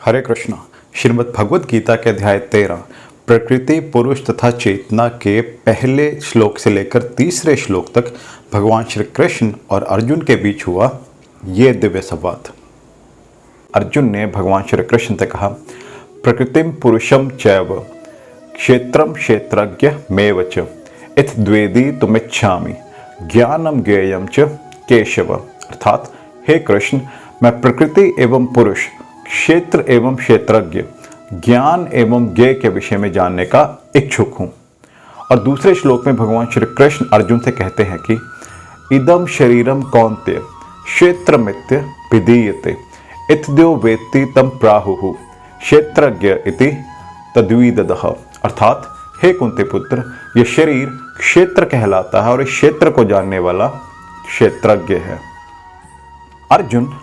हरे कृष्णा। श्रीमद् भगवद गीता के अध्याय 13 प्रकृति, पुरुष तथा चेतना के पहले श्लोक से लेकर तीसरे श्लोक तक भगवान श्री कृष्ण और अर्जुन के बीच हुआ ये दिव्य संवाद। अर्जुन ने भगवान श्री कृष्ण से कहा, प्रकृतिम पुरुषम चैव क्षेत्रम क्षेत्रज्ञ मेव च इत द्वेदी तुमिच्छामि ज्ञानम ज्ञेयम च केशव। अर्थात हे कृष्ण, मैं प्रकृति एवं पुरुष, क्षेत्र एवं क्षेत्रज्ञ, ज्ञान एवं ज्ञेय के विषय में जानने का इच्छुक हूं। और दूसरे श्लोक में भगवान श्री कृष्ण अर्जुन से कहते हैं कि इदम शरीरम कौन्तेय क्षेत्रमित्य विधीयते इत्यो वेत्ति तम प्राहुः क्षेत्रज्ञ इति तद्विदः। अर्थात हे कुंती पुत्र, यह शरीर क्षेत्र कहलाता है और इस क्षेत्र को जानने वाला क्षेत्रज्ञ है। अर्जुन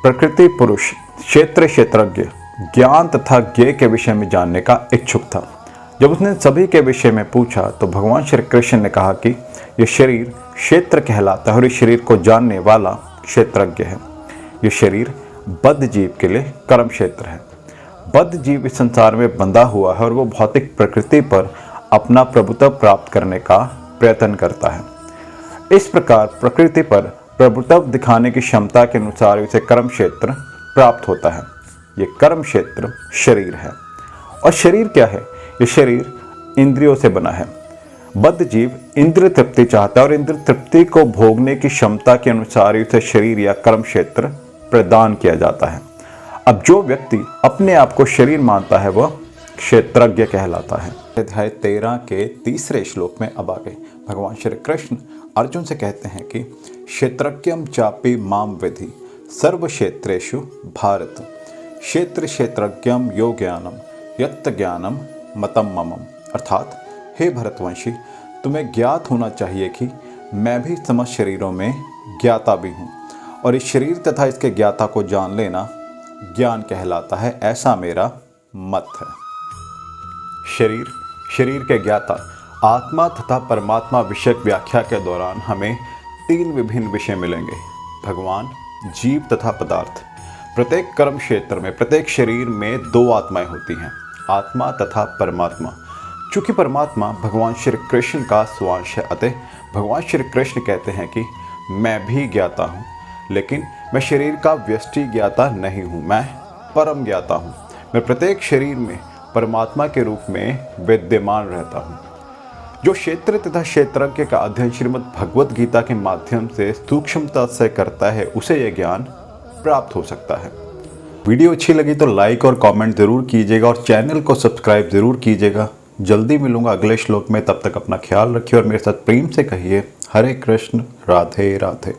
प्रकृति, पुरुष, क्षेत्र, क्षेत्रज्ञ, ज्ञान तथा ज्ञेय के विषय में जानने का इच्छुक था। जब उसने सभी के विषय में पूछा तो भगवान श्री कृष्ण ने कहा कि यह शरीर क्षेत्र कहलाता है और इस शरीर को जानने वाला क्षेत्रज्ञ है। यह शरीर बद्ध जीव के लिए कर्म क्षेत्र है। बद्ध जीव इस संसार में बंधा हुआ है और वो भौतिक प्रकृति पर अपना प्रभुत्व प्राप्त करने का प्रयत्न करता है। इस प्रकार प्रकृति पर प्रभुत्व दिखाने की क्षमता के अनुसार इसे कर्म क्षेत्र प्राप्त होता है। ये कर्म क्षेत्र शरीर है। और शरीर क्या है? ये शरीर इंद्रियों से बना है। बद्ध जीव इंद्रिय तृप्ति चाहता है और इंद्रिय तृप्ति को भोगने की क्षमता के अनुसार उसे शरीर या कर्म क्षेत्र प्रदान किया जाता है। अब जो व्यक्ति अपने आप को शरीर मानता है वह क्षेत्रज्ञ कहलाता है। अध्याय 13 के तीसरे श्लोक में अब आगे भगवान श्री कृष्ण अर्जुन से कहते हैं कि क्षेत्रज्ञम चापि माम विधि सर्व क्षेत्रेषु भारत क्षेत्र क्षेत्रज्ञम यो ज्ञानम यत्त ज्ञानम मतम ममम। अर्थात हे भरतवंशी, तुम्हें ज्ञात होना चाहिए कि मैं भी समस्त शरीरों में ज्ञाता भी हूँ और इस शरीर तथा इसके ज्ञाता को जान लेना ज्ञान कहलाता है, ऐसा मेरा मत है। शरीर के ज्ञाता आत्मा तथा परमात्मा विषयक व्याख्या के दौरान हमें 3 विभिन्न विषय मिलेंगे: भगवान, जीव तथा पदार्थ। प्रत्येक कर्म क्षेत्र में, प्रत्येक शरीर में 2 आत्माएं होती हैं, आत्मा तथा परमात्मा। चूंकि परमात्मा भगवान श्री कृष्ण का स्वांश है, अतः भगवान श्री कृष्ण कहते हैं कि मैं भी ज्ञाता हूँ, लेकिन मैं शरीर का व्यष्टि ज्ञाता नहीं हूँ, मैं परम ज्ञाता हूँ। मैं प्रत्येक शरीर में परमात्मा के रूप में विद्यमान रहता हूँ। जो क्षेत्र तथा क्षेत्रज्ञ का अध्ययन श्रीमद् भगवद गीता के माध्यम से सूक्ष्मता से करता है, उसे यह ज्ञान प्राप्त हो सकता है। वीडियो अच्छी लगी तो लाइक और कमेंट जरूर कीजिएगा और चैनल को सब्सक्राइब जरूर कीजिएगा। जल्दी मिलूंगा अगले श्लोक में, तब तक अपना ख्याल रखिए और मेरे साथ प्रेम से कहिए हरे कृष्ण, राधे राधे।